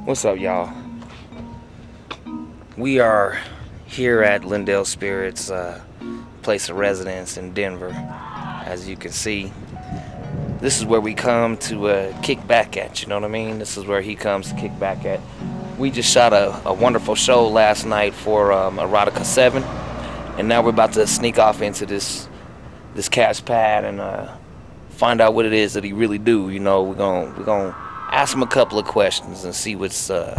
What's up, y'all? We are here at Lyndal Spirit's place of residence in Denver. As you can see, this is where we come to kick back at, you know what I mean? This is where he comes to kick back at. We just shot a wonderful show last night for Erotica 7, and now we're about to sneak off into this cat's pad and find out what it is that he really do. You know, we're gonna ask him a couple of questions and see what's good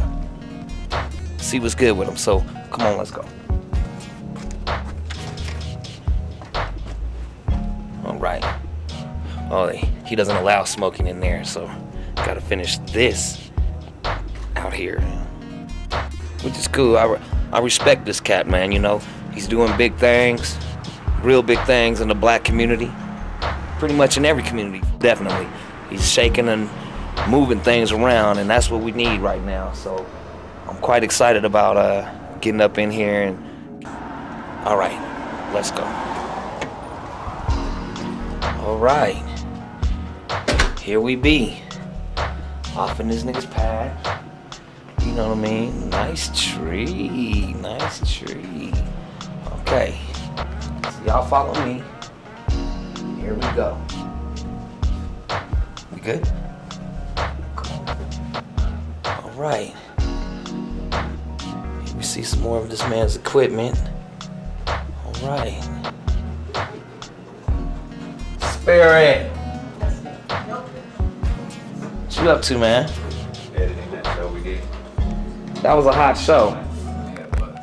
with him. So come on, let's go. All right. Oh, he doesn't allow smoking in there, so gotta finish this out here, which is cool. I respect this cat, man. You know, he's doing big things, real big things in the black community, pretty much in every community, definitely. He's shaking and moving things around, and that's what we need right now. So I'm quite excited about getting up in here and all right, let's go. All right, here we be, off in this nigga's pad. You know what I mean? Nice tree, nice tree. Okay, so y'all follow me. Here we go. We good? All right. Here we see some more of this man's equipment. All right. Spirit. What you up to, man? Editing that show we did. That was a hot show. Yeah, it was.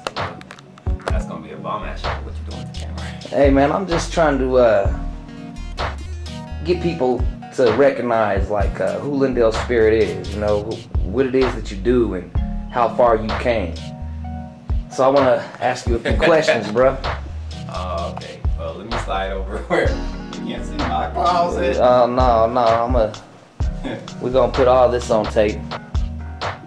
That's gonna be a bomb ass show. What you doing with the camera? Hey, man, I'm just trying to get people to recognize like who Lyndal Spirit is, you know, what it is that you do and how far you came. So I want to ask you a few questions, bro. Oh, okay. Well, let me slide over where you can't see my closet. No, we're gonna put all this on tape.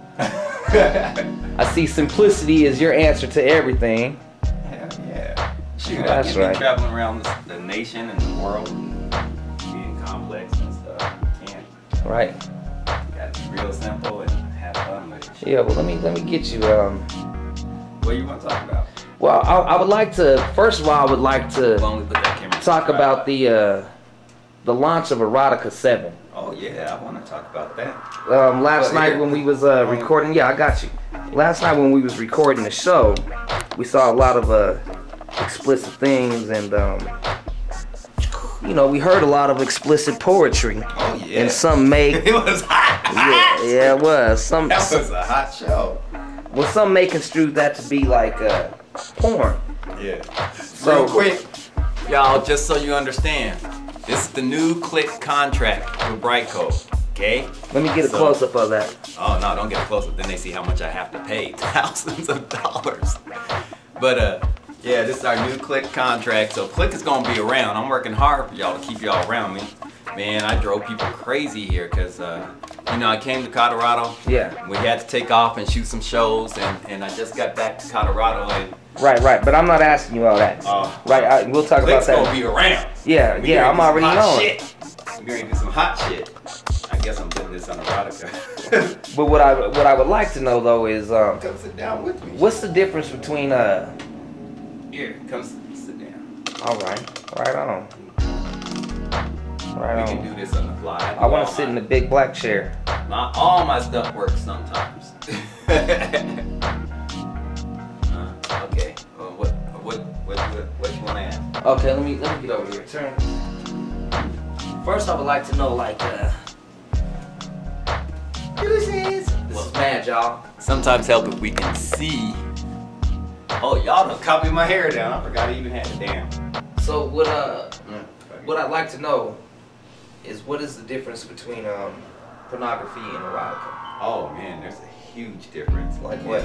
I see simplicity is your answer to everything. Hell yeah. Shoot, That's I can't right. be traveling around the nation and the world and being complex and stuff. You can't. Right. You gotta be real simple and have fun with it. Yeah. Well, let me get you. What you want to talk about? Well, I would like to. First of all, I would like to As long as we put that camera talk right about up. the launch of Erotica 7. Oh yeah, I want to talk about that. Last night when we was recording, yeah, I got you. Last night when we was recording the show, we saw a lot of explicit things, and you know, we heard a lot of explicit poetry. Oh yeah. And some may. It was hot. Yeah, it was. That was a hot show. Well, some may construe that to be like porn. Yeah. So real quick, y'all, just so you understand, this is the new Clique contract with Brightcode. Okay? let me get a close up of that. Oh no, don't get a close up. Then they see how much I have to pay, thousands of dollars. But yeah, this is our new Clique contract. So Clique is gonna be around. I'm working hard for y'all to keep y'all around me. Man, I drove people crazy here because you know, I came to Colorado. Yeah. We had to take off and shoot some shows, and I just got back to Colorado and Right. But I'm not asking you all that. Right. We'll talk about Clique's that. gonna be around. Yeah. I'm already knowing. We're gonna do some hot shit. I guess I'm doing this on Erotica. But what I would like to know though is Come sit down with me. what's the difference between Here, come sit down. all right, right on. We can do this on the fly. I want to sit in the big black chair. All my stuff works sometimes. Okay. Well, what you want to ask? Okay, let me get over here. Turn. First, I would like to know like who this is. This is mad, y'all. Sometimes help if we can see. Oh, y'all done copied my hair down. I forgot I even had it down. So what I'd like to know is what is the difference between pornography and erotica? Oh man, there's a huge difference. Like what?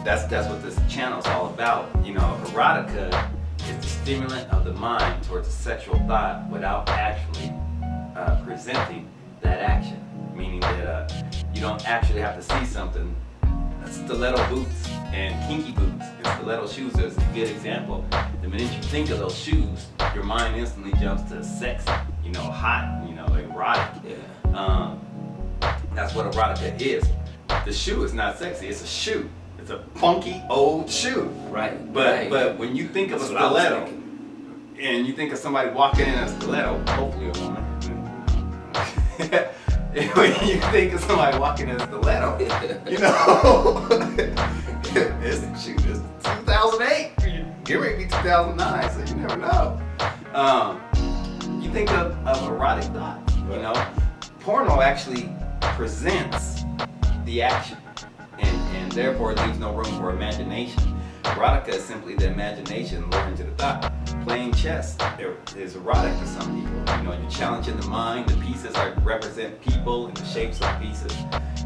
That's what this channel's all about. You know, erotica is the stimulant of the mind towards a sexual thought without actually presenting that action. Meaning that you don't actually have to see something. Stiletto boots and kinky boots and stiletto shoes is a good example. The minute you think of those shoes, your mind instantly jumps to sexy, you know, hot, you know, erotic. Yeah. That's what erotica is. the shoe is not sexy. It's a shoe. It's a funky old shoe. Right. But when you think of a stiletto, and you think of somebody walking in a stiletto, hopefully a woman. When you think of somebody walking in a stiletto, you know, it's 2008. It may be 2009, so you never know. You think of erotic thoughts, you know. Porno actually presents the action, and therefore it leaves no room for imagination. Erotica is simply the imagination luring to the thought. Playing chess is erotic to some people. You know, you're challenging the mind. The pieces represent people and the shapes of pieces.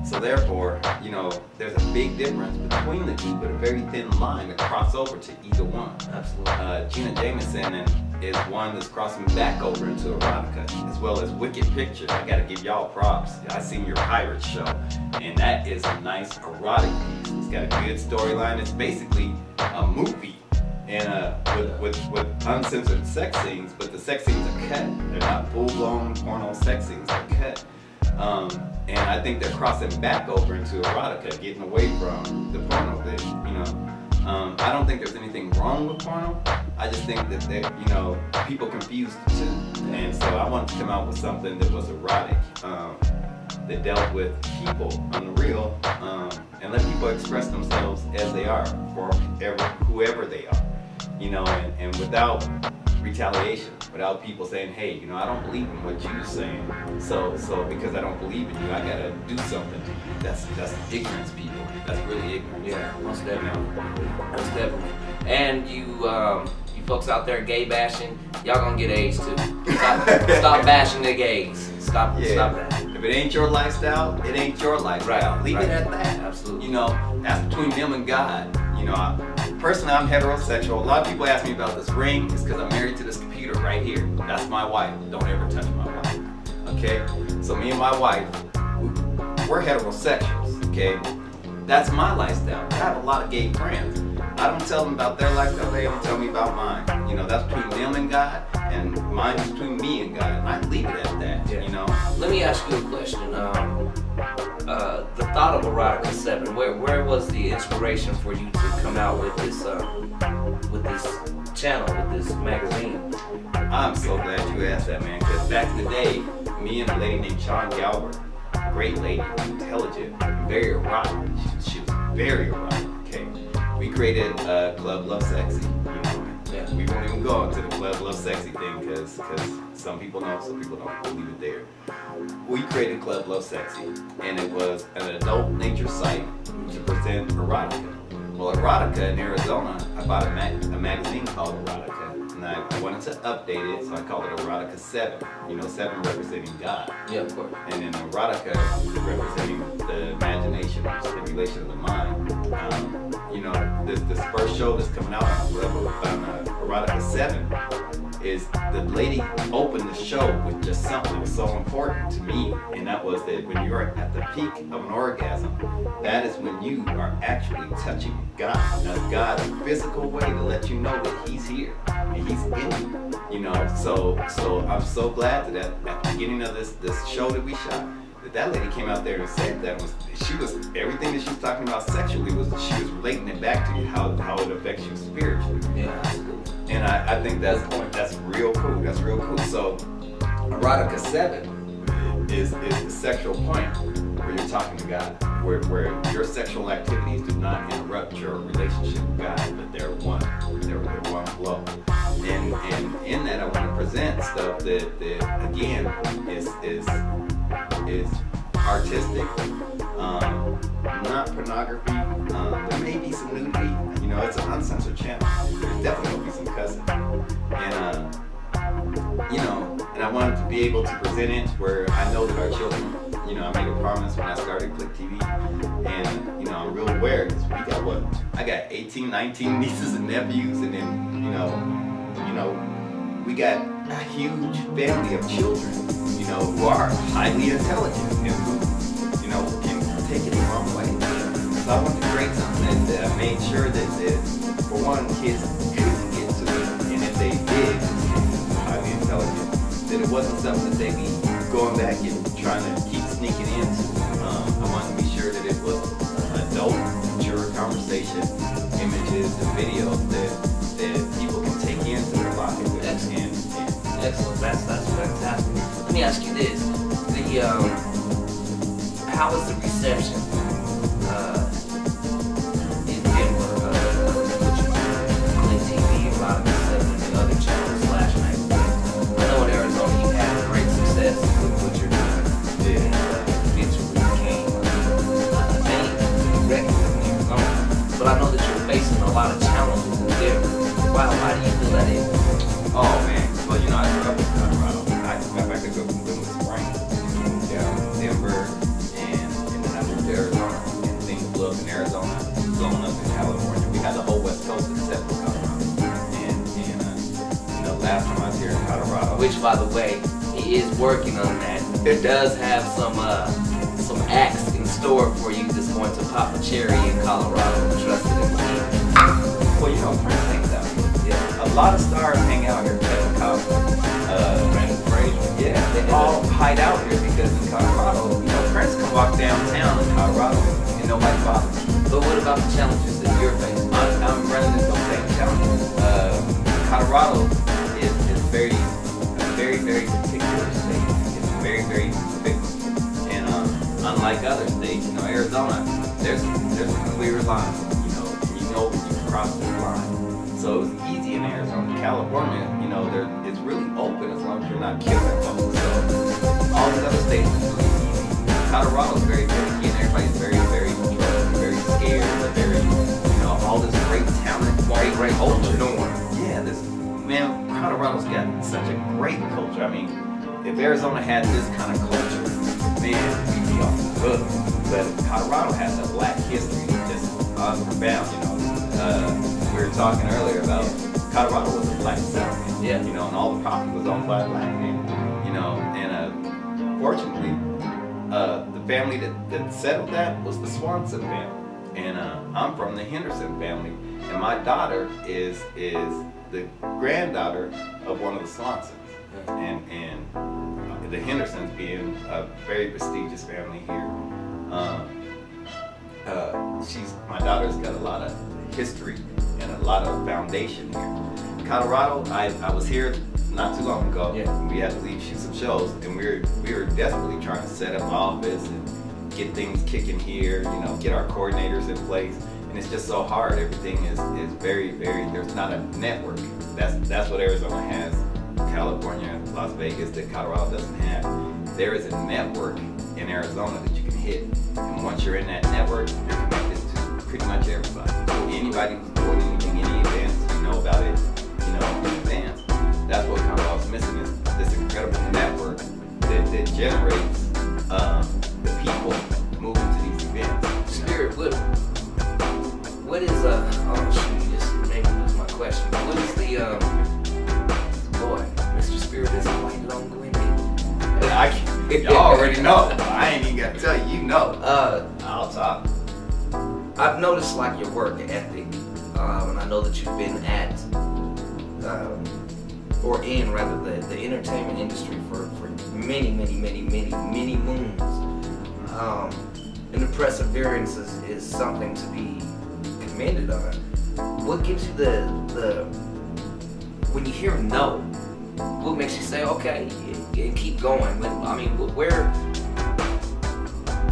So therefore, you know, there's a big difference between the two, but a very thin line to cross over to either one. Absolutely. Gina Jameson is one that's crossing back over into erotica, as well as Wicked Pictures. I gotta give y'all props. I seen your Pirates show, and that is a nice erotic piece. It's got a good storyline. It's basically a movie, and with uncensored sex scenes, but the sex scenes are cut. They're not full-blown porno sex scenes. They're cut. And I think they're crossing back over into erotica, getting away from the porno bit, you know. I don't think there's anything wrong with porno. I just think that you know, people confuse the two. And so I wanted to come out with something that was erotic, that dealt with people on the real, and let people express themselves as they are, for whoever they are, you know, and without retaliation, without people saying, hey, you know, I don't believe in what you're saying, so because I don't believe in you, I gotta do something to you. That's ignorance, people. That's really ignorance. Yeah, most definitely. Most definitely. And you folks out there gay bashing, y'all gonna get AIDS too. Stop bashing the gays. Stop that. If it ain't your lifestyle, it ain't your lifestyle. Right, Leave it at that. Absolutely. You know, that's between them and God. You know, personally, I'm heterosexual. A lot of people ask me about this ring. It's because I'm married to this computer right here. That's my wife. Don't ever touch my wife. Okay? So me and my wife, we're heterosexuals. Okay? That's my lifestyle. I have a lot of gay friends. I don't tell them about their lifestyle. They don't tell me about mine. You know, that's between them and God, and mine is between me and God. And I leave it at that. Yeah. You know. Let me ask you a question. The thought of Erotica 7, where was the inspiration for you to come out with this channel, with this magazine? I'm so glad you asked that, man, because back in the day, me and a lady named Sean Galbert, great lady, intelligent, very erotic. She was very erotic, okay? We created Club Love Sexy, you know. Yeah. We won't even go into the Club Love Sexy thing because some people know, some people don't. We'll leave it there. We created Club Love Sexy, and it was an adult nature site to present erotica. Well, erotica in Arizona, I bought a magazine called Erotica, and I wanted to update it, so I called it Erotica 7. You know, 7 representing God. Yeah, of course. And then Erotica representing the imagination, the stimulation of the mind. You know, this first show that's coming out on Erotica 7 is the lady opened the show with just something that was so important to me, and that was that when you're at the peak of an orgasm, that is when you are actually touching God. Now, God, a physical way to let you know that He's here and He's in you. You know, so I'm so glad that at the beginning of this show that we shot, that lady came out there and said that she was everything that she was talking about sexually she was relating it back to you, how it affects you spiritually. Yeah, absolutely. And I think that's real cool. That's real cool. So Erotica 7 is the sexual point where you're talking to God, where your sexual activities do not interrupt your relationship with God, but they're one. They're one flow. And in that I want to present stuff that again is artistic, not pornography. There may be some nudity. You know, it's an uncensored channel. There's definitely gonna be some cussing. And you know, and I wanted to be able to present it where I know that our children, you know, I made a promise when I started Clique TV, and you know, I'm real aware because we got I got 18, 19 nieces and nephews, and then you know, we got a huge family of children, you know, who are highly intelligent and who, you know, can take it the wrong way. So I wanted to create something that made sure that for one, kids couldn't get to it, and if they did, highly intelligent, that it wasn't something that they'd be going back and trying to keep sneaking into. I wanted to be sure that it was information, images, and videos that people can take into their lives. Excellent. Excellent. That's fantastic. Let me ask you this: how is the reception in Denver? Clique TV, Erotica, and the other channels / magazines. I know in Arizona you had great success with what you're doing. Yeah. And eventually became a name recognized in Arizona. But I know that you're facing a lot of challenges in Denver. Why do you feel that is? Oh man, well you know I grew up in Colorado. I grew up in Lyndal Springs, moved down to Denver, and then I moved to Arizona. And things blew up in Arizona, blowing up in California. We had the whole West Coast except for Colorado. And you know, last time I was here in Colorado, Which, by the way, he is working on that. It does have some acts in store for you that's going to pop a cherry in Colorado. Trust it and believe it. well, you know, Prince hangs out here. Yeah. A lot of stars hang out here. Kevin Costner, Brandon Fraser. yeah, they all hide out here because in Colorado, you know, Prince can walk downtown in Colorado and nobody bothers him. But what about the challenges that you're facing? I'm running into those same challenges. Colorado is a very particular state. It's very fickle. And unlike other states, you know, Arizona, there's a clear line, you know, and you know when you cross this line. So it was easy in Arizona. California, you know, it's really open as long as you're not killing folks. So all these other states is really easy. Colorado's very finicky and everybody's very controlled, very scared, but very, you know, all this great talent, great culture. Yeah, man, Colorado's got such a great culture. I mean, if Arizona had this kind of culture, man, we'd be off the hook. But Colorado has a black history that's just unbound, you know. We were talking earlier about Colorado was a black settlement, Yeah. you know, and all the property was owned by black men, you know, and fortunately, the family that settled that was the Swanson family, and I'm from the Henderson family, and my daughter is the granddaughter of one of the Swansons, and the Hendersons being a very prestigious family here. My daughter's got a lot of history and a lot of foundation here. Colorado, I was here not too long ago. Yeah. We had to leave shoot some shows, and we were desperately trying to set up office and get things kicking here, you know, get our coordinators in place. And it's just so hard. Everything is very, there's not a network. That's what Arizona has, California, Las Vegas, that Colorado doesn't have. There is a network in Arizona that you can hit. And once you're in that network, you're connected to pretty much everybody. Anybody who's doing anything, any events, you know about it, you know, in advance. That's what Colorado's missing, is this incredible network that generates the people moving to these events. Spirit, what is oh shoot, you just made me lose my question. What is the boy, Mr. Spirit is quite long-winded. Y'all already know. I ain't even gotta tell you, you know. I'll talk. I've noticed like your work ethic, and I know that you've been at, or in rather, the entertainment industry for many moons. And the perseverance is something to be commended on. What gives you the when you hear no, what makes you say okay and keep going? I mean,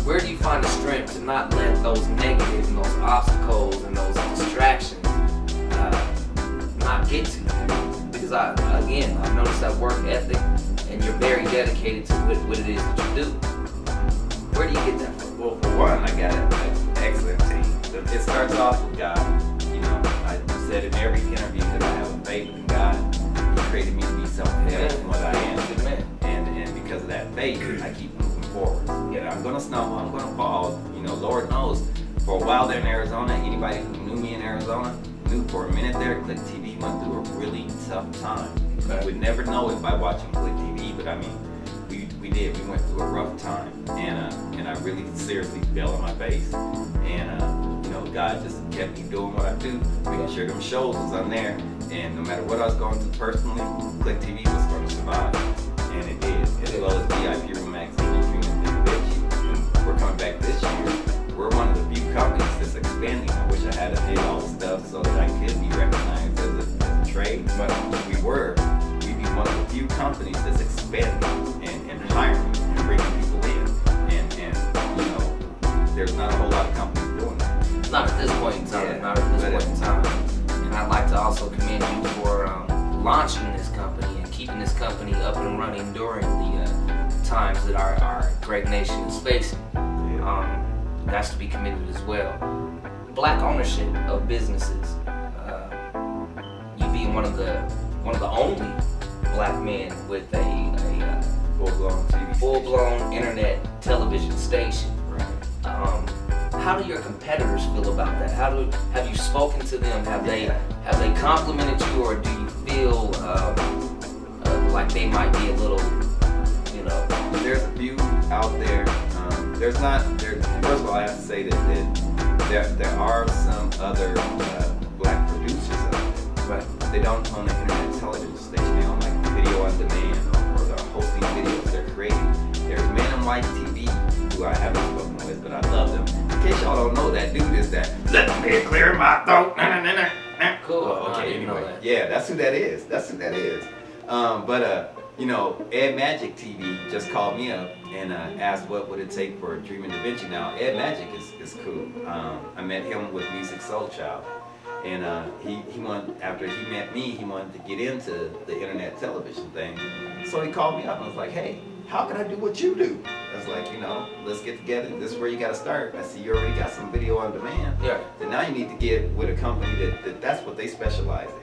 where do you find the strength to not let those negatives and those obstacles and those distractions not get to you? Because I've noticed that work ethic, and you're very dedicated to what it is that you do. Where do you get that from? Well, for one, I got an excellent team. It starts off with God. You know, I said in every interview that I have a faith in God. He created me to be something better than what I am. And because of that faith, I keep moving forward. Yeah, I'm gonna stumble, I'm gonna fall. You know, Lord knows. For a while there in Arizona, anybody who knew me in Arizona knew for a minute there, Clique TV went through a really tough time. Okay. You would never know it by watching Clique TV, but I mean, we did. We went through a rough time, and I really seriously fell on my face. And you know, God just kept me doing what I do, making sure them shows was on there. And no matter what I was going through personally, Clique TV was going to survive, and it did. As well as VIP Room Magazine and Dreaming Big Bitch. And we're coming back this year. We're one of the few companies that's expanding. I wish I had a big few companies that's expanding and hiring and bringing people in, and you know, there's not a whole lot of companies doing that. Not at this point in time. Yeah, not at this point in time. And I'd like to also commend you for launching this company and keeping this company up and running during the times that our great nation is facing. That's to be commended as well. Black ownership of businesses. You being one of the only black men with a full-blown internet television station. Right. How do your competitors feel about that? Have you spoken to them? Have they complimented you, or do you feel like they might be a little, you know? There's a few out there. First of all, I have to say that there are some other black producers out there. Right. They don't own an internet television station. They own like video on demand, or they're hosting videos they're creating. There's Men in White TV, who I haven't spoken with, but I love them. In case y'all don't know, that dude is that. Let me clear my throat. Cool. Oh, okay. Anyway, yeah, that's who that is. You know, Ed Magic TV just called me up and asked what would it take for Dreaming Da Vinci. Now, Ed Magic is cool. I met him with Music Soul Child, and he wanted, after he met me, he wanted to get into the internet television thing. So he called me up and was like, hey, how can I do what you do? I was like, you know, let's get together. This is where you got to start. I see you already got some video on demand. Yeah. Then now you need to get with a company that's what they specialize in.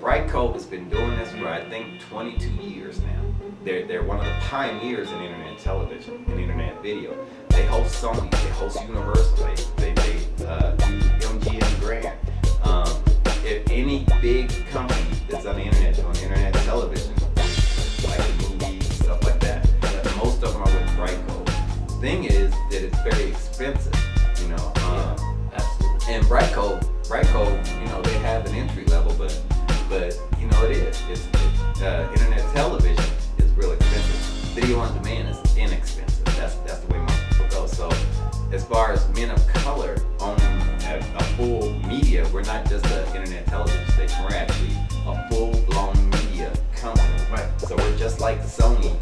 Bright Cove has been doing this for, I think, 22 years now. They're one of the pioneers in internet television and internet video. They host Sony, they host Universal, they do MGM Grand. If any big company that's on the internet, doing internet television, like movies, stuff like that, most of them are with Bright Cove. Thing is that it's very expensive, you know. Absolutely. And Bright Cove, you know, they have an entry level, but you know, it's internet television is real expensive. Video on demand is inexpensive. That's the way most people go. So as far as men of color owning a full media, we're not just an internet television station. We're actually a full-blown media company. Right. So we're just like Sony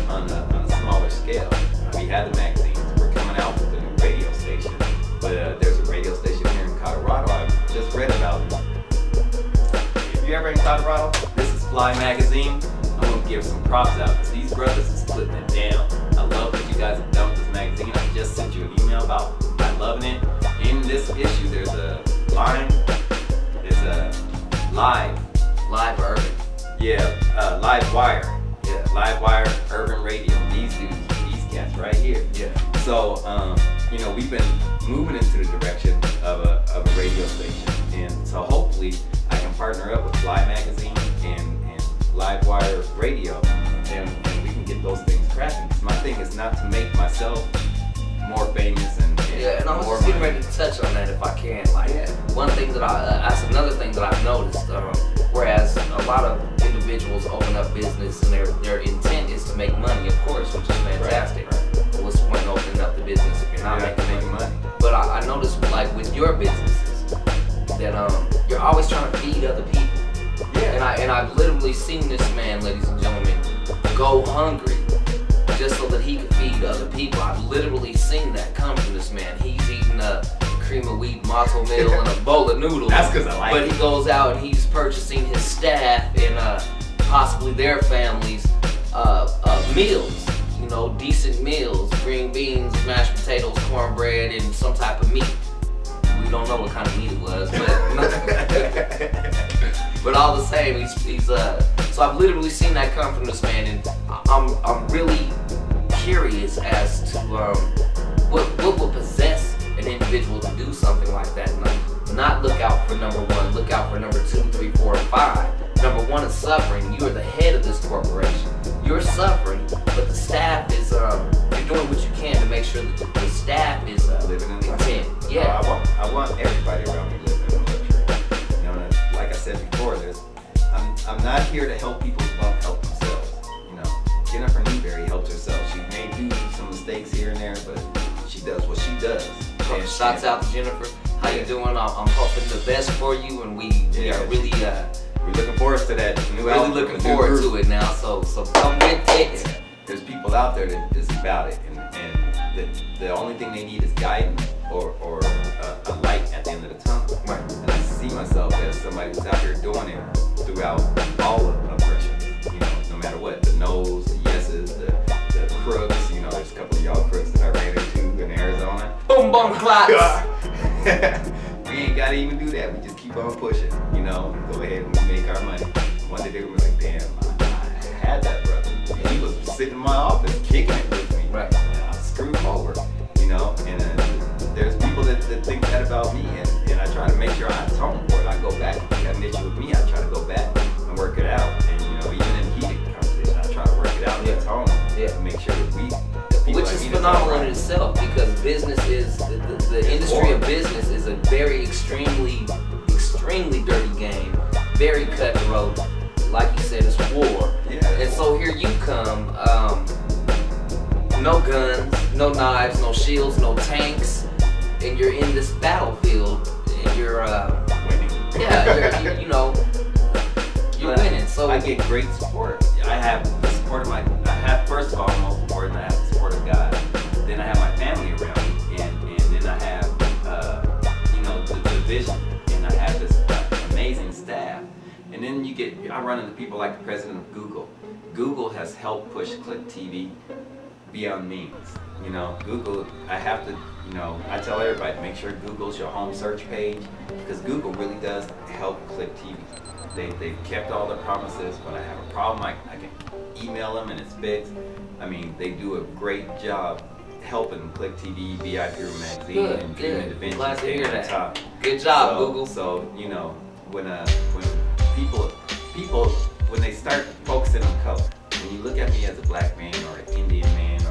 on a smaller scale. We had the magazines. We're coming out with a new radio station. But there's a radio station here in Colorado. I just read about it. If you're ever in Colorado, this is Fly Magazine. I'm going to give some props out because these brothers is putting it down. I love what you guys have done with this magazine. I just sent you an email about I'm loving it. In this issue, there's a line. There's a live urban. Yeah, live wire. Yeah, live wire urban radio. These dudes, these cats right here. Yeah. So, you know, we've been moving into the direction of a radio station, and so hopefully I can partner up with Fly Magazine and Livewire Radio, and we can get those things cracking. My thing is not to make myself more famous and yeah, and I was more just getting money. ready to touch on that if I can. Like, one thing that that's another thing that I've noticed. Whereas a lot of individuals open up business and their intent is to make money, of course, which is fantastic. Right. What's the point in opening up the business if you're not making money? But I noticed, like with your businesses, that you're always trying to feed other people. Yeah. And I've literally seen this man, ladies and gentlemen, go hungry just so that he could feed other people. I've literally seen that come from this man. He's eating a cream of wheat matzo meal and a bowl of noodles. That's because I like it. But he goes out and he's purchasing his staff and possibly their families meals. You know, decent meals, green beans, mashed potatoes, cornbread, and some type of meat. We don't know what kind of meat it was, but all the same, he's so I've literally seen that come from this man, and I'm really curious as to what will possess an individual to do something like that. Not look out for number one, look out for number 2, 3, 4, and 5. Number one is suffering. You are the head of this corporation. You're suffering, but the staff is you're doing what you can to make sure that the staff is living in content. Yeah. I want everybody around me living in luxury. You know, like I said before, I'm not here to help people who don't help themselves. You know, Jennifer Newberry helped herself. She may do some mistakes here and there, but she does what she does. Shouts out to Jennifer. How you doing? I'm hoping the best for you, and we are really we're looking forward to that new Really album. looking forward to it now. So come with it. Yeah. There's people out there that is about it, and the only thing they need is guidance or a light at the end of the tunnel. Right. And I see myself as somebody who's out here doing it throughout all of oppression. You know, no matter what, the no's, the yeses, the crooks. You know, there's a couple of y'all crooks that I ran into in Arizona. Boom, boom, claps. We ain't gotta even do that. We just keep on pushing. You know, go ahead and make our money. One day they were like, damn, I had that brother. And he was sitting in my office kicking it with me. Right. And I screwed him over. You know, and there's people that think that about me, and I try to make sure I atone for it. I go back. If you got an issue with me, I try to go back and work it out. And you know, even in heated conversation, I try to work it out and atone. Yeah. To make sure that we. Which is phenomenal in itself, because business is the industry of business is a very extremely dirty game, very cutthroat. Like you said, it's war. Yeah. And so here you come, no guns, no knives, no shields, no tanks, and you're in this battlefield, and you're winning. Yeah, you're, you know, you're winning. So I get great support. I have the support of first of all, most important, I have the support of God. Then I have my family around me, and then I have, you know, the vision, and I have this amazing staff. And then I run into people like the president of Google. Google has helped push Clique TV beyond means. You know, Google, I have to, you know, I tell everybody to make sure Google's your home search page, because Google really does help Clique TV. They've kept all their promises. When I have a problem, I can email them and it's fixed. I mean, they do a great job helping Clique TV, VIP Room Magazine, and Dream Intervention Glad to stay hear on that. top. Good job, So, Google. So, you know, when people when they start focusing on color, when you look at me as a black man or an Indian man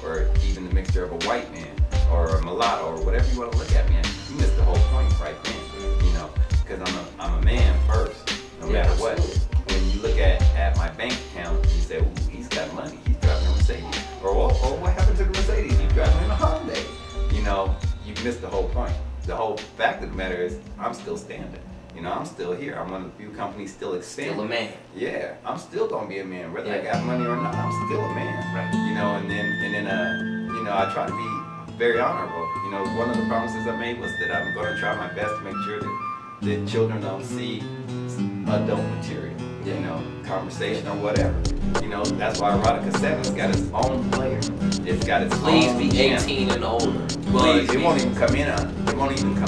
or even the mixture of a white man or a mulatto or whatever you want to look at me as, you missed the whole point right then. You know, because I'm a man first, no matter what. When you look at my bank account, you say, ooh, he's got money, he's driving a Mercedes. Or oh, what happened to the Mercedes? He's driving in a Hyundai. You know, you missed the whole point. The whole fact of the matter is, I'm still standing. You know, I'm still here. I'm one of the few companies still expanding. Still a man. Yeah, I'm still gonna be a man, whether I got money or not. I'm still a man. Right. You know, and then you know, I try to be very honorable. You know, one of the promises I made was that I'm gonna try my best to make sure that children don't see adult material. You know, conversation or whatever. You know, that's why Erotica 7's got its own player. It's got its Please own be channel. 18 and older. Please, it won't even come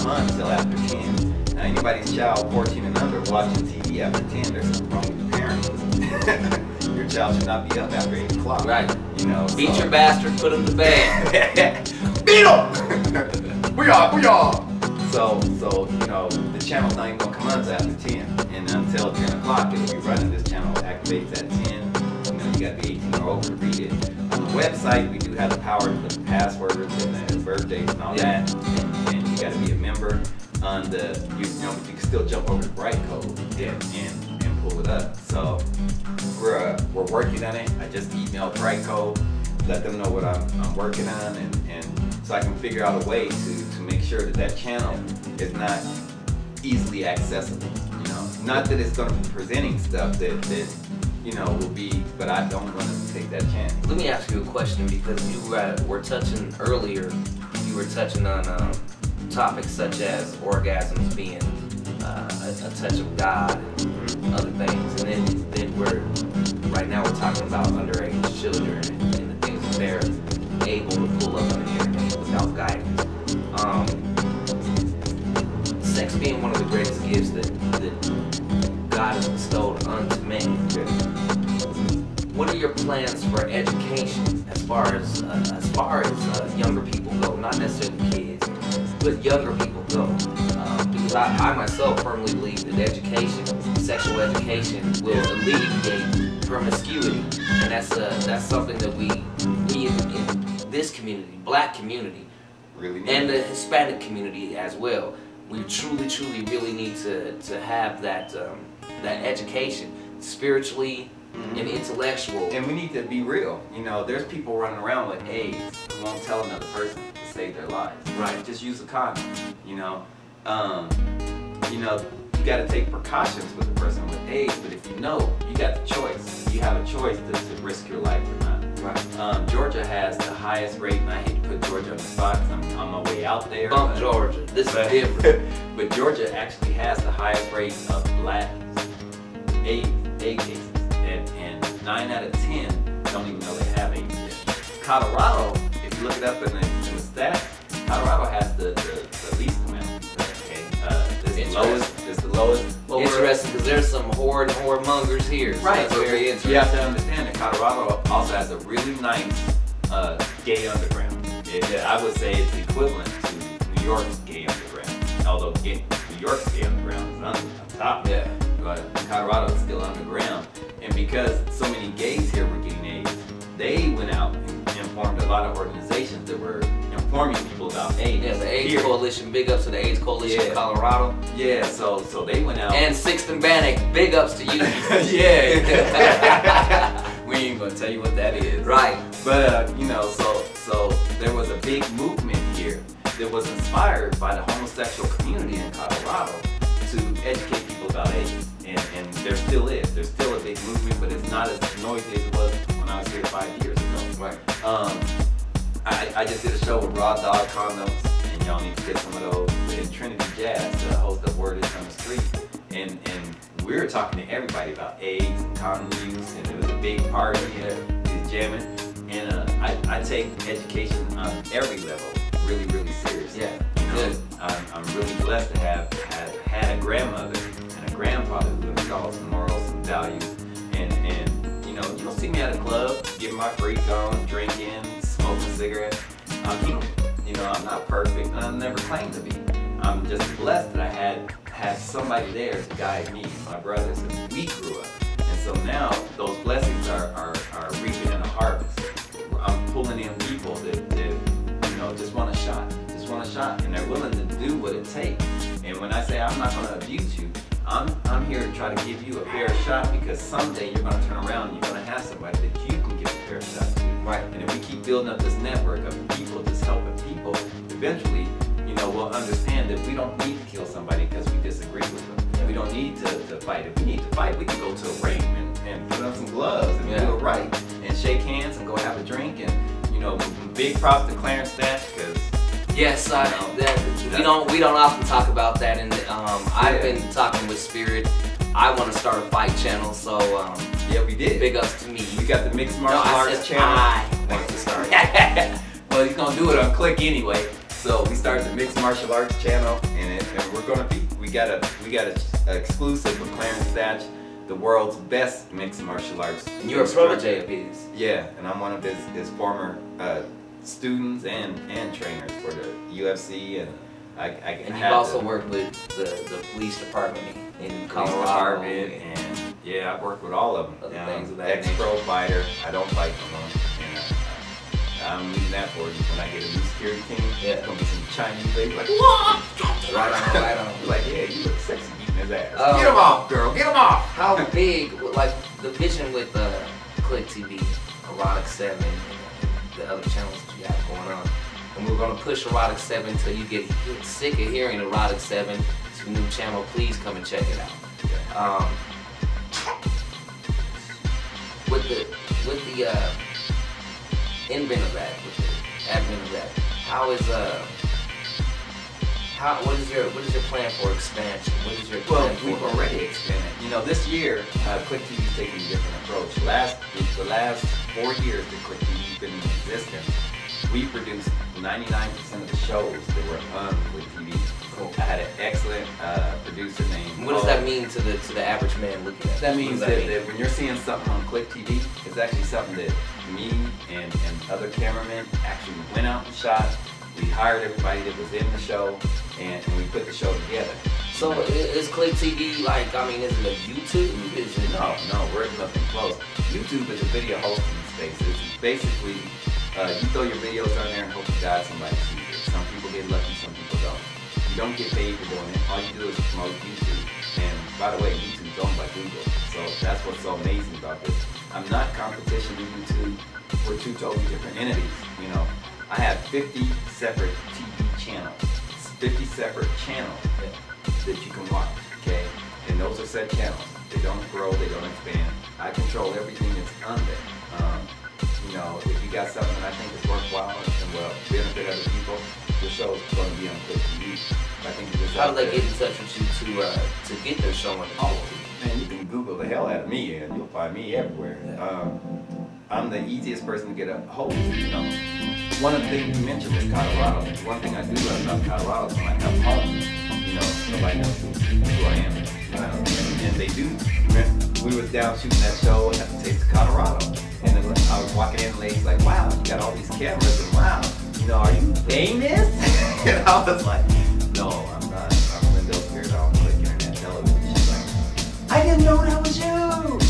on until after 10. Now, anybody's child 14 and under watching TV after 10, there's something wrong with the parents. Your child should not be up after 8 o'clock. Right. You know. Beat your bastard, put him to bed. Beat him! We are. So, you know, the channel's not even gonna come on until after 10. And until 10 o'clock, it'll be running. This channel activates at 10. You know, you gotta be 18 or over to read it. On the website, we do have the power to put passwords and the birthdays and all that. And you gotta be a member. On the, you know, you can still jump over the bright code and pull it up. So we're working on it. I just emailed bright code, let them know what I'm working on, and so I can figure out a way to make sure that channel is not easily accessible. You know, not that it's going to be presenting stuff that you know will be, but I don't want to take that chance. Let me ask you a question, because you were touching earlier. You were touching on topics such as orgasms being a touch of God and other things, and then right now we're talking about underage children and the things that they're able to pull up on the internet without guidance. Sex being one of the greatest gifts that God has bestowed unto man. What are your plans for education as far as younger people go? Not necessarily kids, but younger people go. Because I myself firmly believe that education, sexual education, will alleviate promiscuity, and that's something that we in this community, black community, Really need and the Hispanic community as well, we truly really need to have that education, spiritually and intellectual. And we need to be real. You know, there's people running around with AIDS who won't tell another person to save their lives. Right. Just use a condom. You know, you got to take precautions with person with AIDS, but if you know, you got the choice. You have a choice to risk your life or not. Right. Georgia has the highest rate, and I hate to put Georgia on the spot because I'm on my way out there. Bump Georgia. This is different. But Georgia actually has the highest rate of black AIDS cases, and 9 out of 10 don't even know they have AIDS yet. Colorado, if you look it up in the stats, Colorado has the least amount. Okay, it's the lowest. Interesting, because there's some whoremongers here. So Right. that's very interesting. You have to understand that Colorado also has a really nice gay underground. I would say it's equivalent to New York's gay underground. Although New York's gay underground is on top. Yeah. But Colorado is still underground. And because so many gays here were getting AIDS, they went out and formed a lot of organizations that were informing people about AIDS. Yeah, the AIDS here. Coalition. Big ups to the AIDS Coalition of Colorado. Yeah, so they went out. And Sixth and Bannock. Big ups to you. Yeah. We ain't gonna tell you what that is. Right. But you know, so there was a big movement here that was inspired by the homosexual community in Colorado to educate people about AIDS. And there still is. There's still a big movement, but it's not as noisy as it was when I was here 5 years ago. Right. I just did a show with Raw Dog Condoms, and y'all need to get some of those. In Trinity Jazz, the host of Word Is on the Street, and we were talking to everybody about AIDS and condom use, and it was a big party, and we was jamming. And I take education on every level really, really serious. Yeah. You know, I'm really blessed to have had a grandmother and a grandfather who installed some morals and values. And you know, you don't see me at a club getting my freak on, drinking, smoking a cigarette. I'm human. You know, I'm not perfect, and I never claimed to be. I'm just blessed that I had somebody there to guide me, my brothers, as we grew up. And so now those blessings are reaping in a harvest. I'm pulling in people that you know just want a shot, and they're willing to do what it takes. And when I say I'm not going to abuse you, I'm here to try to give you a fair shot, because someday you're going to turn around and you're going to have somebody that you can give a fair shot to. Right. And if we keep building up this network of people just helping people, eventually, you know, we'll understand that we don't need to kill somebody because we disagree with them. We don't need to fight. If we need to fight, we can go to a ring and put on some gloves and do it right, and shake hands and go have a drink. And you know, big props to Clarence Thatch, because yes, we don't often talk about that. And I've been talking with Spirit. I want to start a fight channel, so yeah, we did. Big ups to me. You got the mixed martial arts channel. I want to start. Well, he's gonna do it on Clique anyway. So we started the mixed martial arts channel, and we got a exclusive with Clarence Thatch, the world's best mixed martial arts. And you're a protege of his. Yeah, and I'm one of his former students and trainers for the UFC, and And you've also worked with the police department in Colorado. And yeah, I've worked with all of them. Other things of that ex-pro fighter. I don't fight no more. And I'm leaving that for you. When I get a new security team, it's gonna be some Chinese lady like, what? Right on. Like, yeah, you look sexy beating his ass. Get him off, girl. Get him off. How big, like the vision with Clique TV, Erotic 7, and the other channels that you have going on. And we're going to push Erotic 7 until you get sick of hearing Erotic 7. It's a new channel. Please come and check it out. With the invent of that, with the admin of that, what is your plan for expansion? What is your plan We've already expanded. You know, this year, Clique TV's taking a different approach. The last 4 years that Clique TV's been in existence, we produced 99% of the shows that were on Clique TV. Cool. I had an excellent producer named. What does that mean to the average man looking at it? That means that when you're seeing something on Clique TV, it's actually something that me and other cameramen actually went out and shot. We hired everybody that was in the show, and we put the show together. So is Clique TV like, I mean, is it a YouTube? Is it? No, we're nothing close. YouTube is a video hosting space. It's basically, you throw your videos on there and hope to God somebody sees it. Some people get lucky, some people don't. You don't get paid for doing it. All you do is promote YouTube. And by the way, YouTube's owned by Google. So that's what's so amazing about this. I'm not competition with YouTube. We're two totally different entities. You know, I have 50 separate TV channels. 50 separate channels that you can watch, okay? and those are set channels. They don't grow, they don't expand. I control everything that's on there. You know, if you got something that I think is worthwhile and will benefit other people, the show's going to be on Clique TV. I think how do they get in touch with you to get their show on the TV? Man, you can Google the hell out of me and you'll find me everywhere. I'm the easiest person to get a hold of, you know. One of the things you mentioned is Colorado. One thing I do love about Colorado is when I come home, you know, nobody knows who I am. And they do. We was down shooting that show at the Taste of Colorado. And then I was walking in and ladies like, wow, you got all these cameras and wow, you know, are you famous? And I was like, no, I'm not. I'm Lyndal Spirit on Clique Internet Television. She's like, I didn't know that was you. You know,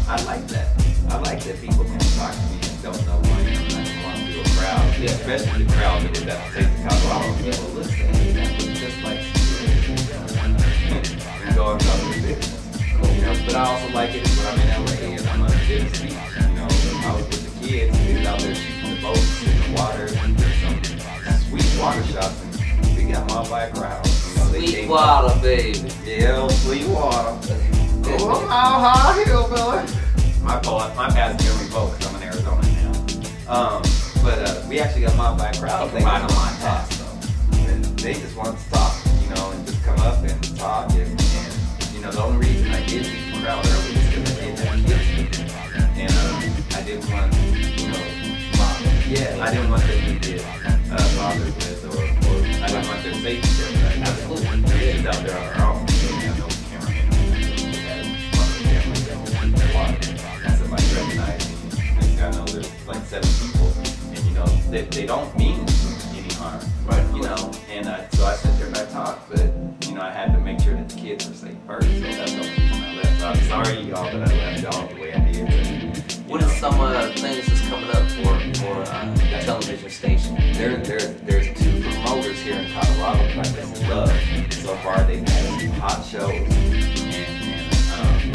I like that. I like that people can talk to me and don't know who I am. And I can walk through a crowd, especially the crowd that was at the Taste of Colorado. People listen, that was just like and go and talk to business. You know, but I also like it when I'm in LA and I'm on a business beach. You know, I was with the kids, we was out there shooting the boats in the water, and there's some sweet water shots, and we got mobbed by a crowd. You know, they Sweet water, baby. Yeah, sweet water. Oh, how hillbilly. My past memory boat, because I'm in Arizona now. But we actually got mobbed by a crowd. They got on my past though. And they just wanted to talk, you know, and just come up and talk. And you know, the only reason I did leave the crowd early is because I didn't have kids. And I didn't want, you know, I didn't want them to get bothered with, or I didn't want their safety there. Absolutely. They're just out there on their own. They didn't have no cameraman. They had one of the cameras that was in their water. And somebody recognized me. Next thing I know, there's like 7 people. And you know, they don't mean any harm. Right. You know, and so I sit there and I talk, but you know, I had to make sure that the kids were safe first. So that's the only reason I left. So I'm sorry, y'all, that I left y'all the way I did. What are some things that's coming up for the television station? There's 2 promoters here in Colorado that I just love. So far, they've had some hot shows, and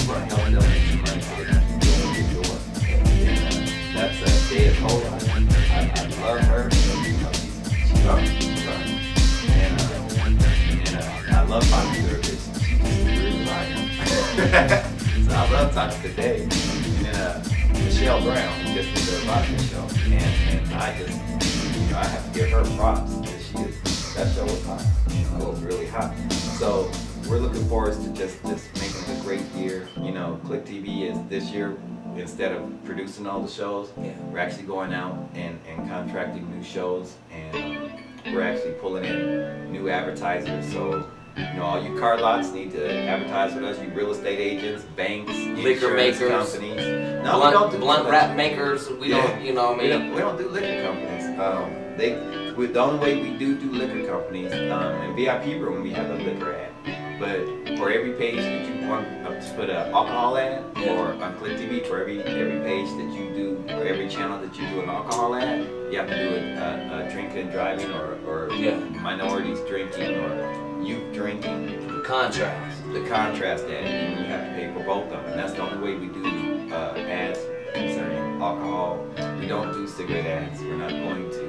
we're going to help them make some money so they can keep doing what they're doing. And that's Madea. I love her. You know, she's running. And I love talking to her because she's just really like so I love talking to Dave. And then Michelle Brown, who just did the Erotica show, and I just, you know, I have to give her props because that show was hot. You know, it was really hot. So we're looking forward to just making it a great year. You know, Clique TV is this year, instead of producing all the shows, we're actually going out and contracting new shows, and we're actually pulling in new advertisers. So, you know, all you car lots need to advertise with us. You real estate agents, banks, liquor makers, companies. No, we don't do blunt wrap makers. We don't, you know what I mean? We don't do liquor companies. The only way we do liquor companies, in VIP room we have a liquor ad. But for every page that you want to put an alcohol ad, or on Clique TV, for every page that you do, or every channel that you do an alcohol ad, you have to do a drinking and driving, or minorities drinking, or youth drinking. The contrast ad, and you have to pay for both of them. And that's the only way we do ads concerning alcohol. We don't do cigarette ads. We're not going to.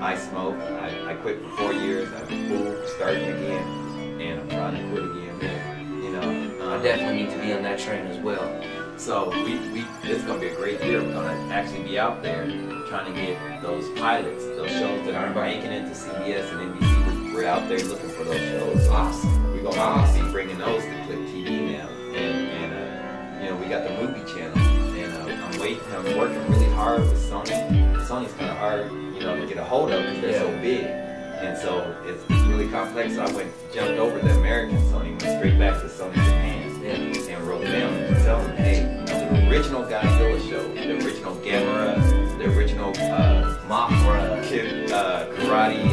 I smoke. I quit for 4 years. I was full, starting again, and I'm trying to quit again. You know, I definitely need to be on that train as well. So it's gonna be a great year. We're gonna actually be out there trying to get those pilots, those shows that aren't making it to CBS and NBC. We're out there looking for those shows. Awesome. We're gonna be bringing those to Clique TV now, and you know, we got the movie channel, and I'm working really hard with Sony. Sony's kind of hard, you know, to get a hold of because they're so big, and so it's really complex. So I jumped over the American Sony, went straight back to Sony Japan, and wrote them and tell them, hey, you know, the original Godzilla show, the original Gamera, the original Mothra, Kid Karate,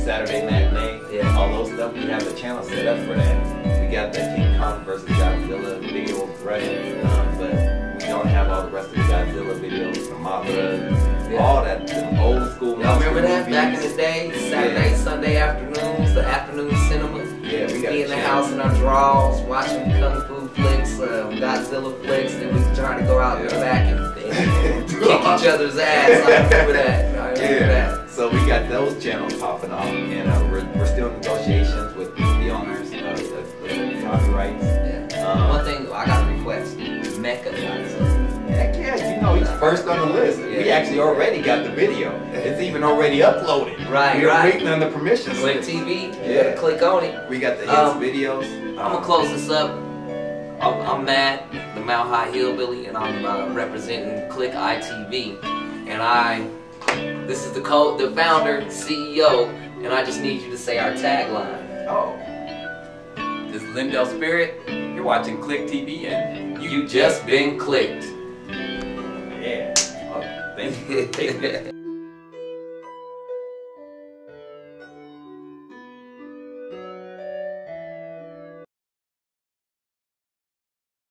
Saturday Matinee, all those stuff. We have the channel set up for that. We got the King Kong versus Godzilla video running, but we don't have all the rest of the Godzilla videos, the Mothra, all that, the old school. Y'all remember that back in the day? Saturday, Sunday afternoons, the afternoon cinema. Yeah, we got be in the house in our drawers, watching kung fu flicks, Godzilla flicks, then we try to go out in the back and kick each other's ass. I remember that. So we got those channels popping off, and we're still in negotiations with the owners of the copyrights. One thing I got a request. Mecca got something. Heck yeah, you know he's first on the list. We actually already got the video. It's even already uploaded. Right, We're waiting on the permissions. Clique TV. You gotta click on it. We got the hits videos. I'm gonna close this up. I'm Matt, the Mount High Hillbilly, and I'm representing Clique ITV. And this is the founder, CEO, and I just need you to say our tagline. Oh. This is Lyndal Spirit. You're watching Clique TV, and You just been clicked. yeah. Oh, thank you.